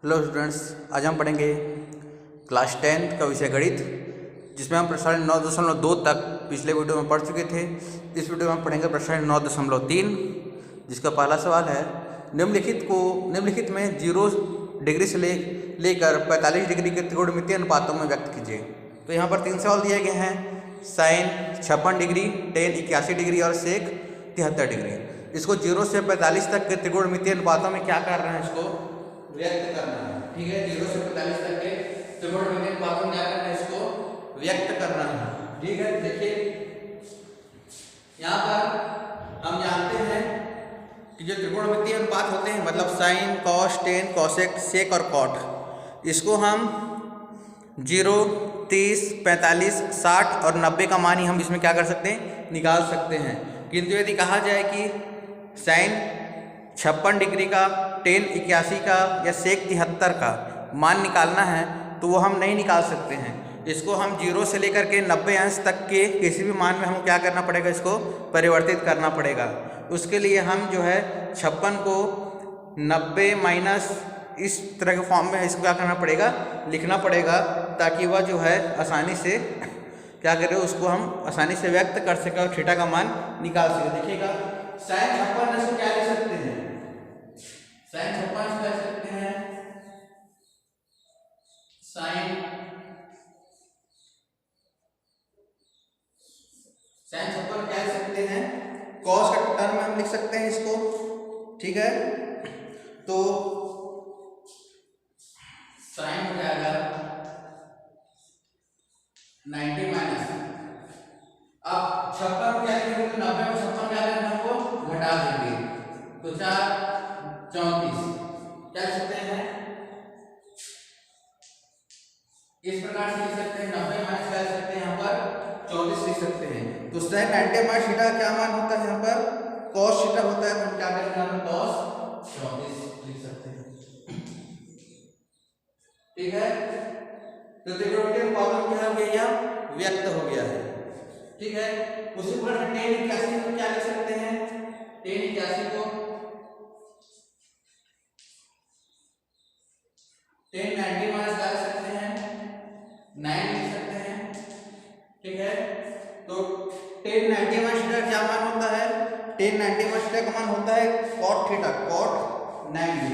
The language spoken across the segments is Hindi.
हेलो स्टूडेंट्स, आज हम पढ़ेंगे क्लास 10 का विषय गणित, जिसमें हम प्रश्न 9.2 तक पिछले वीडियो में पढ़ चुके थे। इस वीडियो में हम पढ़ेंगे प्रश्न 9.3, जिसका पहला सवाल है निम्नलिखित में 0 डिग्री से लेकर 45 डिग्री के त्रिकोणमितीय अनुपातों में व्यक्त कीजिए। तो यहाँ पर 3 सवाल दिए गए हैं, साइन 56 डिग्री, टेन 81 डिग्री और सेक 73 डिग्री। इसको 0 से 45 तक के त्रिकोणमितीय अनुपातों में क्या कर रहे हैं, इसको व्यक्त करना है। ठीक है, 0 से 45 तक के त्रिकोणमितीय अनुपातों में क्या करना है, इसको व्यक्त करना है। ठीक है, देखिए यहाँ पर हम जानते हैं कि जो त्रिकोणमितीय अनुपात होते हैं, मतलब साइन, कॉस, टेन, कोसेक, सेक और कॉट, इसको हम 0, 30, 45, 60 और 90 का मान ही हम इसमें क्या कर सकते हैं, निकाल सकते हैं। किंतु यदि कहा जाए कि साइन 56 डिग्री का, टेन 81 का या सेक 73 का मान निकालना है, तो वो हम नहीं निकाल सकते हैं। इसको हम 0 से लेकर के 90 अंश तक के किसी भी मान में हम क्या करना पड़ेगा, इसको परिवर्तित करना पड़ेगा। उसके लिए हम जो है 56 को 90 माइनस इस तरह के फॉर्म में इसको क्या करना पड़ेगा, लिखना पड़ेगा, ताकि वह जो है आसानी से क्या करें, उसको हम आसानी से व्यक्त कर सकें और थीटा का मान निकाल सकें। देखिएगा, साइन 56 इसको क्या लिख सकते हैं, साइन 56 कह सकते हैं साइन 56 क्या लिख सकते हैं, कॉस का टर्म में हम लिख सकते हैं इसको। ठीक है, तो साइन हो जाएगा 90 माइनस, अब 56 क्या लिखेंगे, तो 90 में 56 क्या करेंगे, हमको घटा देंगे, तो 4 34 क्या लिख सकते हैं, इस प्रकार से लिख सकते हैं। 90 माइनस क्या लिख सकते हैं, यहाँ पर 34 लिख सकते हैं। तो साइन 90 माइनस थीटा क्या मान होता है, यहाँ पर cos थीटा होता है, तो हम क्या करेंगे, यहाँ पर cos 34 लिख सकते हैं। ठीक है, तो त्रिकोणमितीय अनुपातों क्या हो गया, यह व्यक्त हो गया है। ठीक है, उसी प्रकार टेन 81 को क्या लिख सकते हैं, टेन 81 को टेन 90 माइनस क्या लिख सकते हैं, 9 लिख सकते हैं। ठीक है, तो टेन 90 माइनस थीटा क्या मान होता है, टेन 90 माइनस थीटा का मान होता है कॉट थीटा, कॉट 90।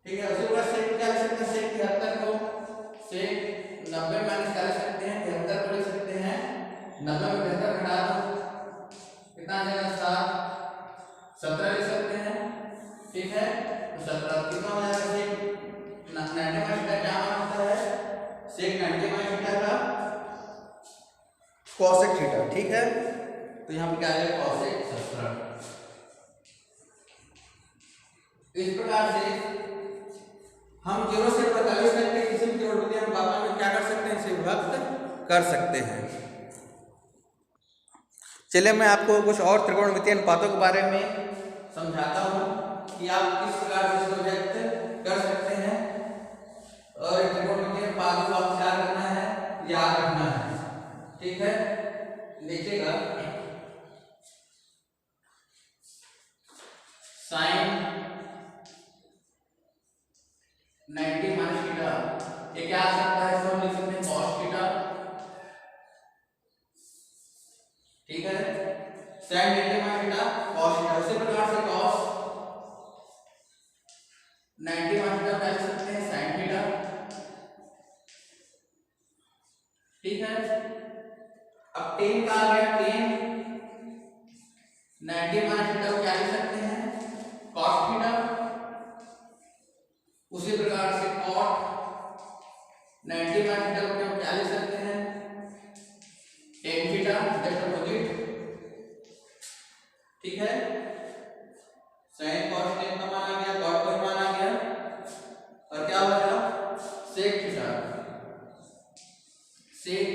ठीक है, उसी प्रकार सेक क्या लिख सकते हैं, सेक 73 को सेक 90 माइनस क्या लिख सकते हैं, 73 को लिख सकते हैं। 90 में 73 घटा दो, कितना आ जाएगा, 7 17 लिख सकते हैं। ठीक है, तो 17 कितना हो जाएगा, सेक 90 माइनस थीटा क्या मान होता है, सेक 90 माइनस थीटा का कोसेक थीटा। ठीक है, तो यहाँ पे क्या आ जाएगा, कोसेक 17। इस प्रकार से हम 0 से 45 तक के किसी भी त्रिकोणमितीय अनुपातों में क्या कर सकते हैं, इसे विभक्त कर सकते हैं। चलिए मैं आपको कुछ और त्रिकोणमितीय अनुपातों के बारे में समझाता हूँ कि आप किस प्रकार से इसको व्यक्त कर सकते हैं, और त्रिकोणमितीय अनुपात को आपको क्या करना है, याद रखना है। ठीक है, देखिएगा, साइन 90 माइनस थीटा ये क्या आ सकता है, इसको हम लिख सकते हैं cos थीटा। ठीक है, sin 90 minus theta cos theta. उसी प्रकार से cos 90 माइनस थीटा क्या लिख सकते हैं, sin थीटा। ठीक है, अब tan का आ गया, tan 90 माइनस थीटा को क्या लिख सकते हैं, cos थीटा। उसी प्रकार से cot 90 माइनस थीटा को क्या लिख सकते हैं, tan थीटा, जस्ट अपोजिट। ठीक है, sin cos tan का मान आ गया, cot का मान आ गया, और क्या बचा, sec theta. sec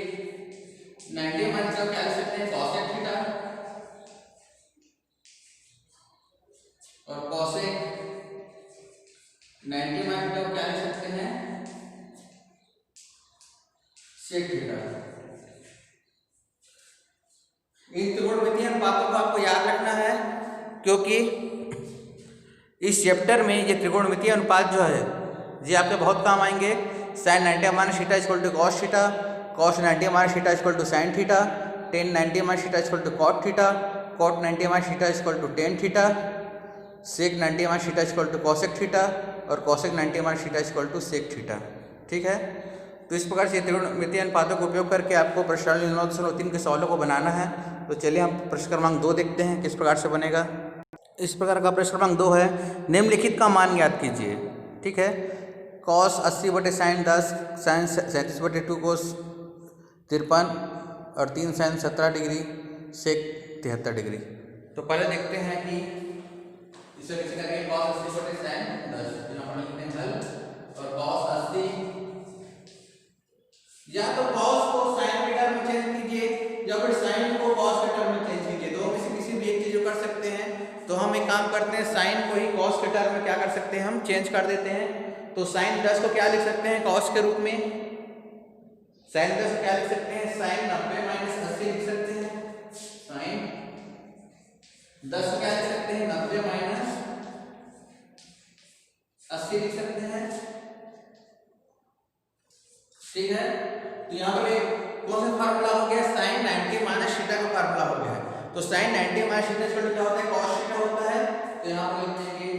90 minus theta क्या लिख सकते हैं, cosec थीटा, और cosec 90 माइनस थीटा क्या लिख सकते हैं, sec थीटा। इन त्रिकोणमितीय अनुपातों को आपको याद रखना है, क्योंकि इस चैप्टर में ये त्रिकोणमितीय अनुपात जो है ये आपके बहुत काम आएंगे। Sine 90 minus theta equal to cos theta, cos 90 minus theta equal to sine theta, tan 90 minus theta equal to cot theta, cot 90 minus theta equal to tan theta, sec 90 minus theta equal to cosec theta और cosec 90 minus theta equal to sec theta. ठीक है, तो इस प्रकार से त्रिकोणमितीय अनुपातों का उपयोग करके आपको प्रश्नावली 9.3 के सवालों को बनाना है। तो चलिए हम प्रश्न क्रमांक 2 देखते हैं किस प्रकार से बनेगा। इस प्रकार का प्रश्न क्रमांक 2 है, निम्नलिखित का मान ज्ञात कीजिए। ठीक है, कॉस 80/sin 10, साइन 37/2 कोस 53 और 3 साइन 17 डिग्री, सेक 73 डिग्री। तो पहले देखते हैं कि इसे कैसे करेंगे। cos 80/sin 10 यहाँ पर लिखते हैं हल, और cos 80 या तो cos को sin के टर्म में चेंज कीजिए या फिर sin को cos के टर्म में चेंज कीजिए, दो में से किसी भी एक चीज कर सकते हैं। तो हम एक काम करते हैं, sin को ही cos के टर्म में क्या कर सकते हैं, हम चेंज कर देते हैं। तो sin 10 को क्या लिख सकते हैं cos के रूप में, sin 10 को क्या लिख सकते हैं, sin 90 माइनस 80 लिख सकते हैं। sin 10 को क्या लिख सकते हैं, 90 माइनस 80 लिख सकते हैं। ठीक है, तो यहाँ पर कौन सा फार्मूला हो गया, sin 90 माइनस थीटा का फार्मूला हो गया है। तो sin 90 minus theta equal to क्या होता है, cos थीटा होता है। तो यहाँ पर लिख देंगे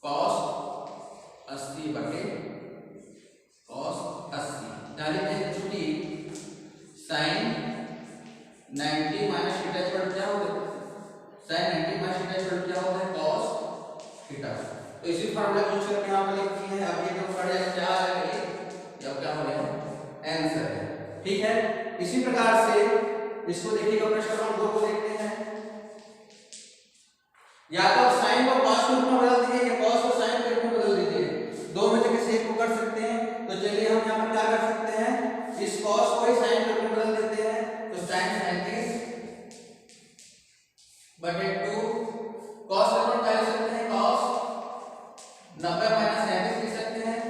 cos 80 बटे cos 80, यहाँ लिख देंगे चूंकि sin 90 minus theta equal to क्या होता है, sin 90 minus theta equal to क्या होता है, cos थीटा। तो इसी फार्मूला यूज करके यहाँ पर लिखते हैं। अब ये तो पड़ जाएगा क्या आ जाएगा, जब क्या हो गया आंसर है। ठीक है, इसी प्रकार से इसको देखिएगा, प्रश्न क्रमांक 2 को देखते हैं। या तो sin को cos के रूप में बदल दीजिए या cos को sin के रूप में बदल दीजिए, दो में से किसी एक को कर सकते हैं। तो चलिए हम यहाँ पर क्या कर सकते हैं, इस cos को ही sin के रूप में बदल देते हैं। तो sin 37/2 cos का रूप क्या लिख सकते हैं, cos 90 माइनस 37 लिख सकते हैं।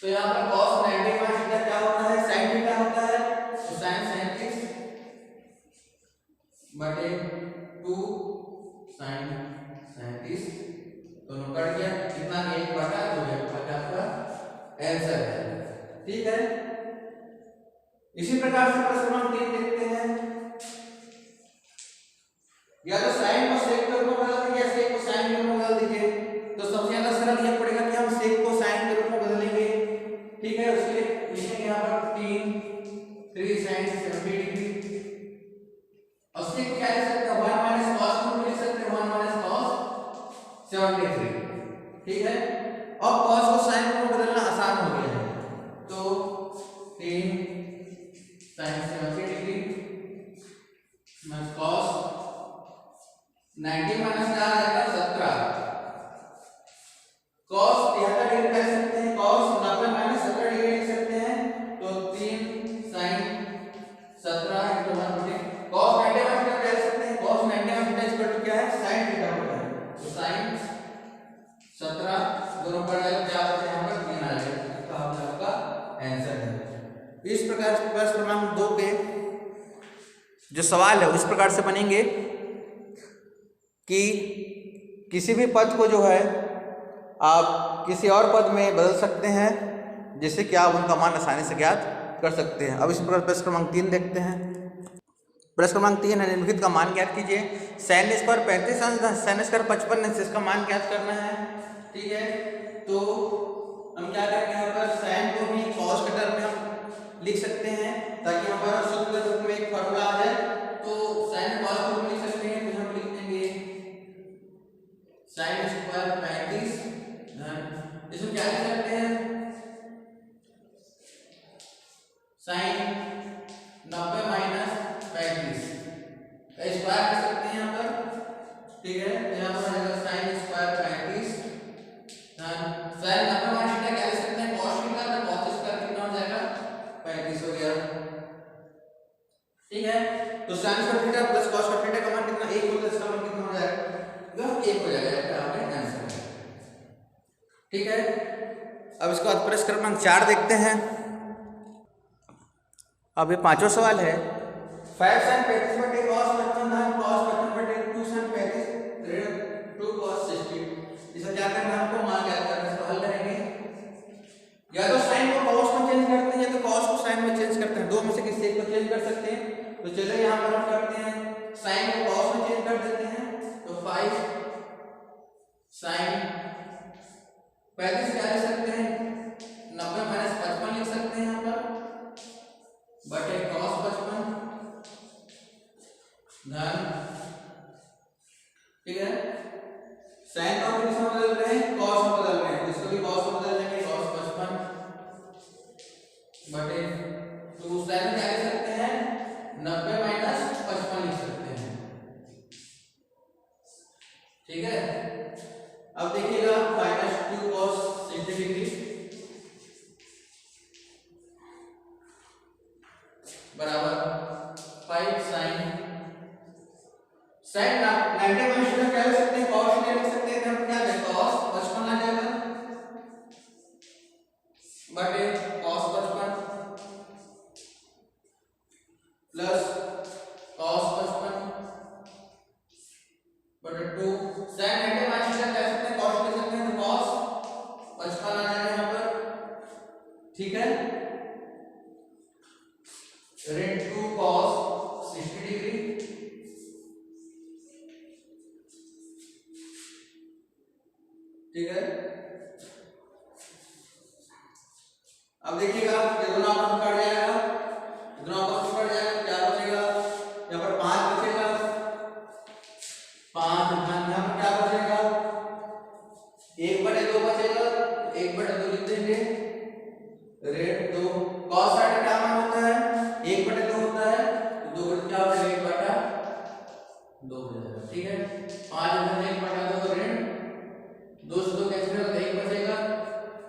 तो यहाँ पर cos 90 माइनस थीटा क्या होता है, sin थीटा होता है। तो sin 37/2 sin 37 दोनों कट गया, कितना 1/2 है आपका आंसर है। ठीक है, इसी प्रकार से प्रश्न क्रमांक 3 देखते हैं। या तो sin को sec के रूप में बदल दीजिए या sec को sin के रूप में बदल दीजिए। तो सबसे ज्यादा सरल यह पड़ेगा कि हम sec को sin के रूप में बदलेंगे। ठीक है, उसके लिए लिखेंगे यहाँ पर 3 sin 70 डिग्री, और sec क्या लिख सकते हैं, 1 माइनस cos के रूप में लिख सकते हैं, 1 माइनस cos 73। ठीक है, अब cos को sin के रूप में बदलना आसान हो गया है। तो 3 sin 70 degree minus cos 90 minus क्या आ जाएगा 17, cos 73 डिग्री कह सकते हैं, cos 90 माइनस 17 डिग्री लिख सकते हैं। तो 3 sin 17 into 1 बटे cos 90 माइनस क्या कह सकते हैं, cos 90 माइनस इक्वल टू क्या है, sin थीटा होता है। तो sin 17 दोनों पर जाएगा, क्या बचे यहाँ पर 3 आ जाएगा, इसका आपका आंसर है। इस प्रकार प्रश्न क्रमांक 2 के जो सवाल है उस प्रकार से बनेंगे कि किसी भी पद को जो है आप किसी और पद में बदल सकते हैं, जिससे कि आप उनका मान आसानी से ज्ञात कर सकते हैं। अब इस प्रकार प्रश्न क्रमांक 3 देखते हैं। प्रश्न क्रमांक 3 है, निम्नलिखित का मान ज्ञात कीजिए। sin स्क्वायर 35 sin स्क्वायर 55 है, इसका मान ज्ञात करना है। ठीक है, तो हम क्या करेंगे, यहाँ पर sin को भी cos के टर्म में हम लिख सकते हैं ताकि हमारा सूत्र रूप में एक फार्मूला आ जाए। तो sin cos के रूप में लिख सकते हैं, तो हम लिख देंगे sin स्क्वायर 35, इसमें क्या लिख सकते हैं, sin 90 माइनस 35 का स्क्वायर कर सकते हैं यहाँ पर। ठीक है, यहाँ पर आएगा sin square 35, sin 90 minus theta क्या लिख सकते हैं, cos थीटा, तो cos स्क्वायर कितना हो जाएगा 35 हो गया। ठीक है, तो sin square theta plus cos square theta का मान कितना, 1 होता है, इसका मान कितना हो जाएगा, 1 हो जाएगा, आपका आंसर है। ठीक है, अब इसके बाद प्रश्न क्रमांक 4 देखते हैं। अब ये पांचों सवाल है, 5 sin 35/cos 55 cos 55/2 कर देते हैं तो 5 साइन 35 क्या लिख सकते हैं 90 माइनस 55 लिख सकते हैं यहाँ पर बटे cos 55 धन ठीक है साइन को किस में बदल रहे हैं cos में बदल रहे हैं इसको भी cos में बदल देंगे cos 55 बटे तो उस साइन में क्या लिख सकते हैं 90 माइनस 55 लिख सकते हैं ठीक है। अब देखिएगा -2 cos 60 डिग्री बराबर 5 साइन 90 माइनस का क्या लिख सकते हैं cos नहीं लिख सकते हैं हम क्या है cos 55 आ जाएगा बटे cos 55 प्लस cos 55 बटे 2 sin 90 माइनस का क्या सकते हैं cos लिख सकते हैं तो cos 55 आ जाएगा यहाँ पर ठीक है ऋण 2 cos 60 डिग्री ठीक है। अब देखिएगा ये दोनों आपस में कट जाएगा दोनों आपस में कट जाएगा क्या बचेगा यहाँ पर 5 बचेगा 5 यहाँ पर क्या बचेगा 1/2 बचेगा 1/2 लिख देंगे ऋण 2 cos साइड क्या मान होता है 1/2 होता है तो 2 क्या हो जाएगा 1/2 हो जाएगा ठीक है 5 1/2 ऋण 2 से 2 कैंसिल होगा 1 बचेगा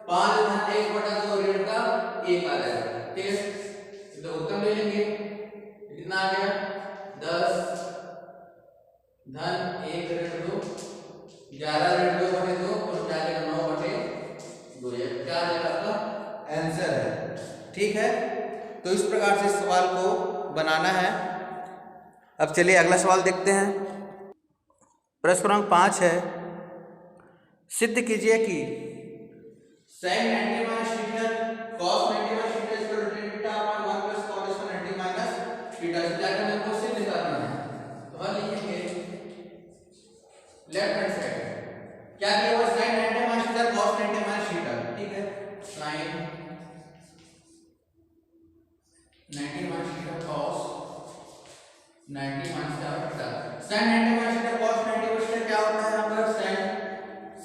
5 1/2 ऋण का 1 आ जाएगा ठीक है तो उत्तर ले लेंगे कितना आ गया 10 धन 1 ऋण 2 11 ऋण 2 बटे 2 और क्या आ जाएगा 9 बटे 2 ये क्या आ जाएगा आपका आंसर है ठीक है। तो इस प्रकार से इस सवाल को बनाना है। अब चलिए अगला सवाल देखते हैं। प्रश्न क्रमांक 5 है सिद्ध कीजिए कि sin 90 minus theta cos 90 minus theta equal to tan theta upon 1 plus cos 90 minus theta से क्या करना है हमको सिद्ध करना है तो हम लिखेंगे लेफ्ट हैंड साइड क्या दिया हुआ sin 90 minus theta cos 90 minus theta ठीक है sin 90 minus theta cos 90 minus theta sin 90 minus theta cos 90 minus theta क्या होता है यहाँ पर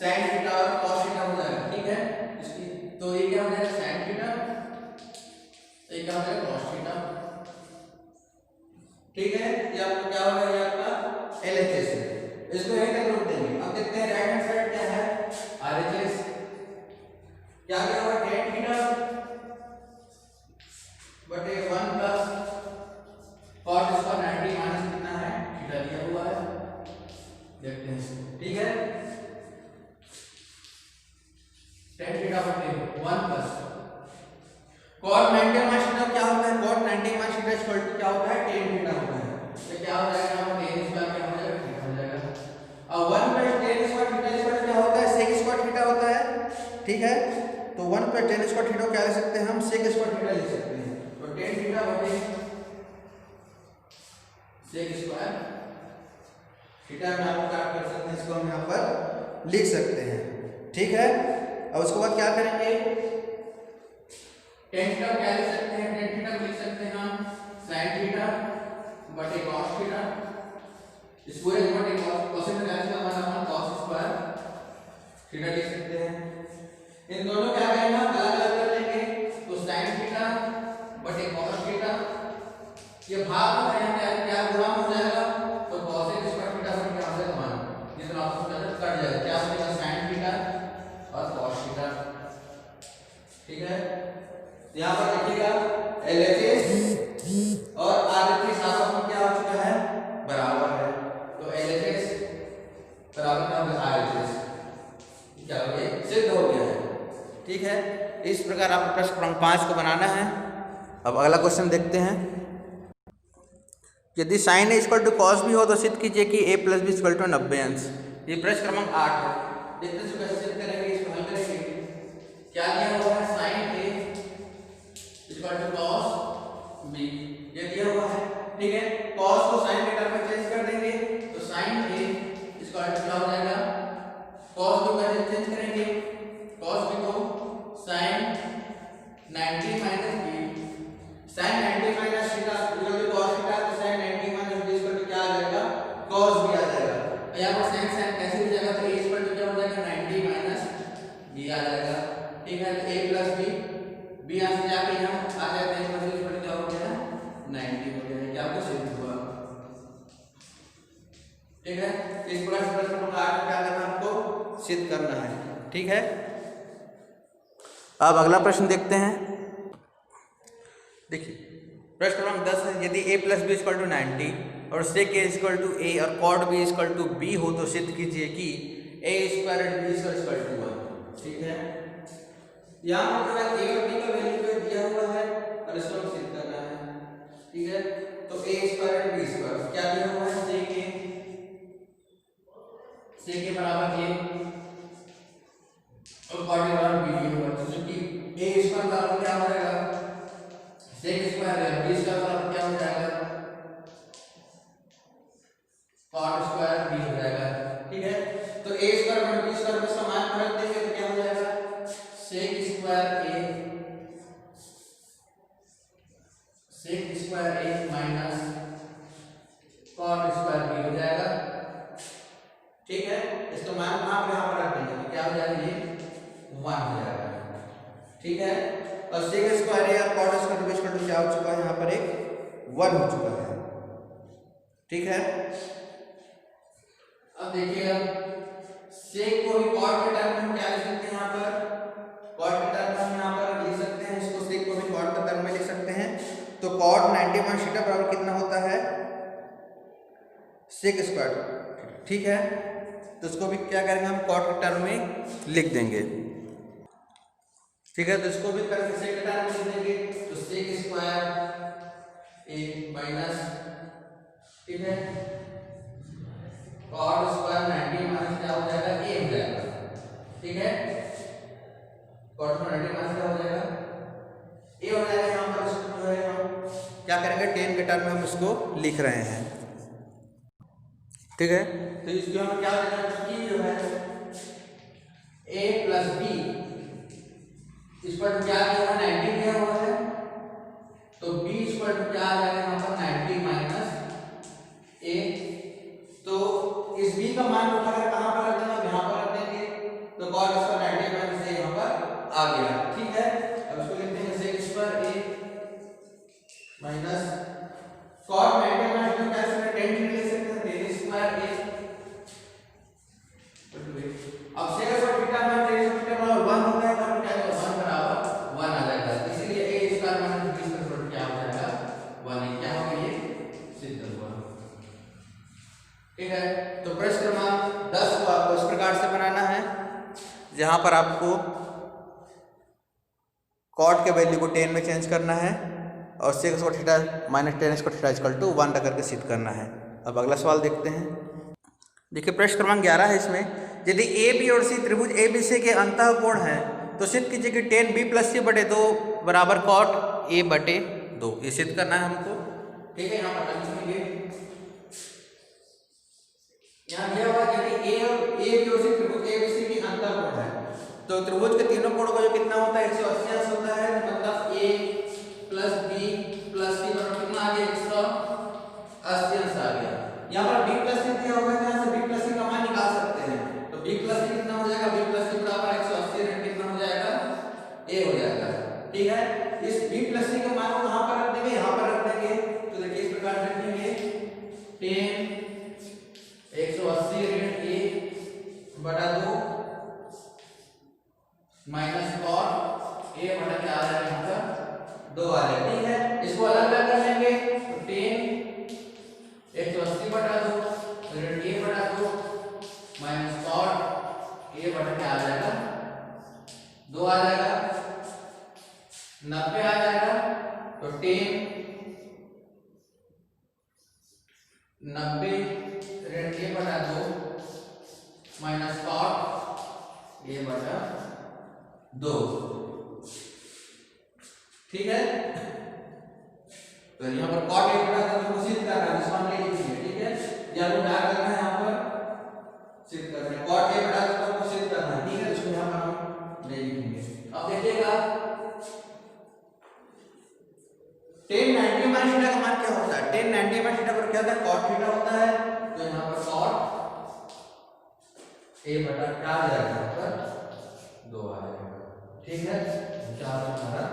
sin थीटा और cos थीटा हो जाएगा ठीक है इसकी तो ये क्या हो जाएगा sin थीटा ये क्या हो जाएगा cos थीटा ठीक है ये आपका क्या हो जाएगा आपका LHS इसको यहीं तक रोक देंगे। अब देखते हैं राइट हैंड साइड क्या है RHS क्या क्या होगा tan थीटा बटे 1 प्लस cos स्क्वायर 90 माइनस कितना है थीटा दिया हुआ है देखते हैं ठीक है tan थीटा बटे 1 प्लस cos 90 माइनस थीटा क्या होता है cos 90 minus theta equal to क्या होता है tan थीटा होता है तो क्या हो जाएगा यहाँ पर tan स्क्वायर क्या हो जाएगा थीटा हो जाएगा और 1 plus tan square theta square क्या होता है sec स्क्वायर थीटा होता है ठीक है तो 1 प्लस tan स्क्वायर थीटा क्या लिख सकते हैं हम sec स्क्वायर थीटा लिख सकते हैं तो tan थीटा बटे sec स्क्वायर थीटा में आप क्या कर सकते हैं इसको हम यहाँ पर लिख सकते हैं ठीक है। अब उसके बाद क्या करेंगे tan थीटा क्या लिख सकते हैं tan थीटा लिख सकते हैं हम sin थीटा बटे cos थीटा स्क्वायर बटे cos में क्या होगा अपन cos स्क्वायर थीटा लिख सकते हैं। इन दोनों क्या करेंगे अलग अलग कर लेंगे तो sin थीटा बटे cos थीटा ये भाग में यहाँ पे क्या गुणा हो जाएगा तो cos स्क्वायर थीटा बटे क्या हो जाएगा 1 जितना आपको कट जाएगा क्या बनेगा sin थीटा और cos थीटा ठीक है। यहाँ पर देखिएगा LHS और RHS आपस में क्या हो चुका है बराबर है तो LHS बराबर क्या होगा RHS क्या हो गया सिद्ध हो गया है ठीक है। इस प्रकार आपको प्रश्न क्रमांक 5 को बनाना है। अब अगला क्वेश्चन देखते हैं यदि sin A equal to cos B हो तो सिद्ध कीजिए कि A plus B equal to 90 अंश। ये प्रश्न क्रमांक 8 है देखते हैं कैसे सिद्ध करेंगे इसको हल करेंगे क्या दिया हुआ है sin A equal to cos B ये दिया हुआ है ठीक है cos को sin के टर्म में चेंज कर देंगे तो sin यहाँ पर sin sin कैसे हो जाएगा, तो a इक्वल टू क्या हो जाएगा 90 माइनस b आ जाएगा। ठीक है, तो a प्लस b, b यहाँ से जाके यहाँ आ जाएगा, मतलब इक्वल टू क्या हो गया 90 हो गया। क्या आपको सिद्ध हुआ। ठीक है, इस प्रकार प्रश्न नंबर 8 क्या करना है, आपको सिद्ध करना है। ठीक है, अब अगला प्रश्न देखते हैं। देखिए प्रश्न क्रमांक 10 है, यदि a plus b equal to 90 और sec a equal to a और cot b equal to b हो तो सिद्ध कीजिए कि a square and b equal to 1। ठीक है, यहाँ पर जो है a और b का वैल्यू तो दिया हुआ है और इसको हम सिद्ध करना है। ठीक है, तो a square and b square क्या दिया हुआ है, sec a बराबर a और cot a बराबर b दिया हुआ है, तो चूंकि a स्क्वायर बराबर क्या हो जाएगा sec स्क्वायर है, b स्क्वायर बराबर क्या हो जाएगा cot स्क्वायर b हो जाएगा। ठीक है, तो a स्क्वायर और b स्क्वायर में समान रख देंगे तो क्या हो जाएगा sec square a minus cot square b हो जाएगा। ठीक है, इसका मान यहाँ पर रख देंगे तो क्या हो जाएगा ये 1 हो जाएगा। ठीक है, और sec स्क्वायर a और cot square b equal to क्या हो चुका है, यहाँ पर एक 1 हो चुका है। ठीक है, अब देखिएगा sec को भी cot के टर्म में हम क्या लिख सकते हैं, यहाँ पर cot के टर्म में हम यहाँ पर लिख सकते हैं, इसको sec को भी cot के टर्म में लिख सकते हैं। तो cot 90 माइनस थीटा बराबर कितना होता है sec स्क्वायर। ठीक है, तो इसको भी क्या करेंगे हम cot के टर्म में लिख देंगे। ठीक है, तो इसको भी करके sec के टर्म में लिख देंगे, तो sec स्क्वायर a माइनस, ठीक है, cot स्क्वायर 90 माइनस क्या हो जाएगा a हो जाएगा। ठीक है, cot 90 माइनस क्या हो जाएगा a हो जाएगा। यहाँ पर इसको जो है हम क्या करेंगे 10 के टर्म में हम इसको लिख रहे हैं। ठीक है, तो इसके हम क्या हो जाएगा कि जो है a प्लस b इस पर क्या दिया हुआ 90 दिया हुआ है, तो b इस पर क्या आ जाएगा यहाँ पर 90 माइनस a। तो इस b का मान उठाकर कहां पर रख देंगे, यहाँ पर रख देंगे, तो cot स्क्वायर 90 माइनस a यहाँ पर आ गया। ठीक है, अब इसको लिखते हैं sec square a minus cot 90 minus तो कैसे में 10 लिख सकते हैं 10 स्क्वायर a। अब sec स्क्वायर थीटा में 10 थीटा बराबर 1 हो जाएगा, तो क्या होगा 1 बराबर 1 आ जाएगा। इसलिए a square minus b square क्या हो जाएगा 1। क्या होगा ये सिद्ध हुआ। ठीक है, तो प्रश्न क्रमांक 10 को आपको इस प्रकार से बनाना है, जहां पर आपको cot के वैल्यू को 10 में चेंज करना है और sec square theta minus 10 square theta equal to 1 करके सिद्ध करना है। अब अगला सवाल देखते हैं। देखिए प्रश्न क्रमांक 11 है, इसमें यदि ए बी और सी त्रिभुज ए बी सी के अंतःकोण है तो सिद्ध कीजिए कि 10 b प्लस सी बटे 2 बराबर cot a बटे 2। ये सिद्ध करना है हमको। ठीक है, यहाँ पर लिखेंगे, यहाँ दिया हुआ यदि a और a बी और सी त्रिभुज ए बी सी के अंतःकोण है तो त्रिभुज के तीनों कोण का जो कितना होता है 180 अंश होता है, मतलब a प्लस b प्लस सी बराबर कितना आ गया 180 अंश आ गया। यहाँ पर b प्लस सी दिया हुआ है, यहाँ से b प्लस सी का मान निकाल सकते हैं, तो b प्लस सी कितना हो जाएगा, b प्लस सी बराबर 180 ऋण कितना हो जाएगा a हो जाएगा। ठीक है, इस b प्लस सी का मान को कहां पर रख देंगे, यहाँ पर रख देंगे, तो देखिए इस प्रकार रखेंगे 10 180 ऋण a बटा 2 माइनस cot a बटा क्या आ जाएगा यहाँ पर 2 आ जाएगा। ठीक है, इसको अलग अलग कर लेंगे, तो 10 180 बटा 2 ऋण a बटा 2 माइनस cot a बटा क्या आ जाएगा 2 आ जाएगा, 90 आ जाएगा, तो 10 90 ऋण a बटा 2 माइनस cot a बटा 2। ठीक है, तो यहाँ पर cot a बटा 2 को सिद्ध करना है, इसको हम ले लीजिए। ठीक है, या तो क्या करना है, यहाँ पर सिद्ध करना है, cot a बटा 2 को सिद्ध करना है। ठीक है, इसको यहाँ पर हम ले लिखेंगे। अब देखिएगा 10 90 माइनस थीटा का मान क्या होता है, 10 90 माइनस थीटा पर क्या होता है cot थीटा होता है, तो यहाँ पर cot ए बटा क्या आ जाएगा यहाँ पर 2 आ जाएगा। ठीक है, विचार हमारा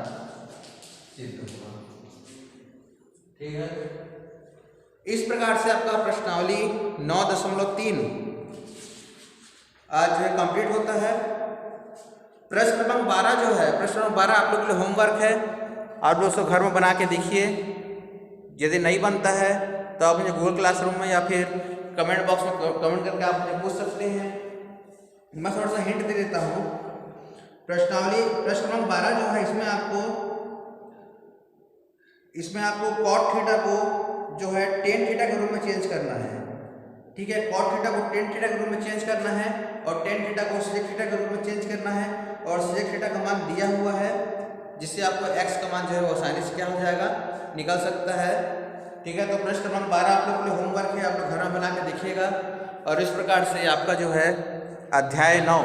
सिद्ध हुआ। ठीक है, इस प्रकार से आपका प्रश्नावली 9.3 आज जो है कंप्लीट होता है। प्रश्न क्रमांक 12 जो है, प्रश्न क्रमांक 12 आप लोग के लिए होमवर्क है। आप लोग उसको घर में बना के देखिए। यदि नहीं बनता है तो आप मुझे गूगल क्लासरूम में या फिर कमेंट बॉक्स में कमेंट करके आप मुझे पूछ सकते हैं। मैं थोड़ा सा हिंट दे देता हूँ। प्रश्नावली प्रश्न क्रमांक 12 जो है, इसमें आपको कॉट थीटा को जो है टेन थीटा के रूप में चेंज करना है। ठीक है, कॉट थीटा को टेन थीटा के रूप में चेंज करना है और टेन थीटा को सेक थीटा के रूप में चेंज करना है, और सेक थीटा का मान दिया हुआ है, जिससे आपको एक्स का मान जो है वो आसानी से क्या हो जाएगा, निकल सकता है। ठीक है, तो प्रश्न क्रमांक 12 आप लोग के लिए होमवर्क है, आप लोग घर में बना के देखिएगा। और इस प्रकार से आपका जो है अध्याय 9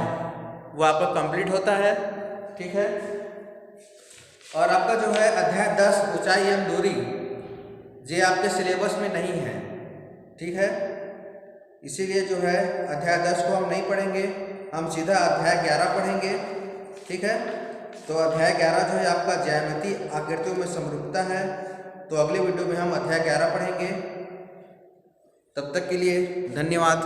वो आपका कंप्लीट होता है। ठीक है, और आपका जो है अध्याय 10 ऊंचाई एवं दूरी, ये आपके सिलेबस में नहीं है। ठीक है, इसीलिए जो है अध्याय 10 को हम नहीं पढ़ेंगे, हम सीधा अध्याय 11 पढ़ेंगे। ठीक है, तो अध्याय 11 जो है आपका ज्यामिति आकृतियों में समरूपता है। तो अगले वीडियो में हम अध्याय 11 पढ़ेंगे। तब तक के लिए धन्यवाद।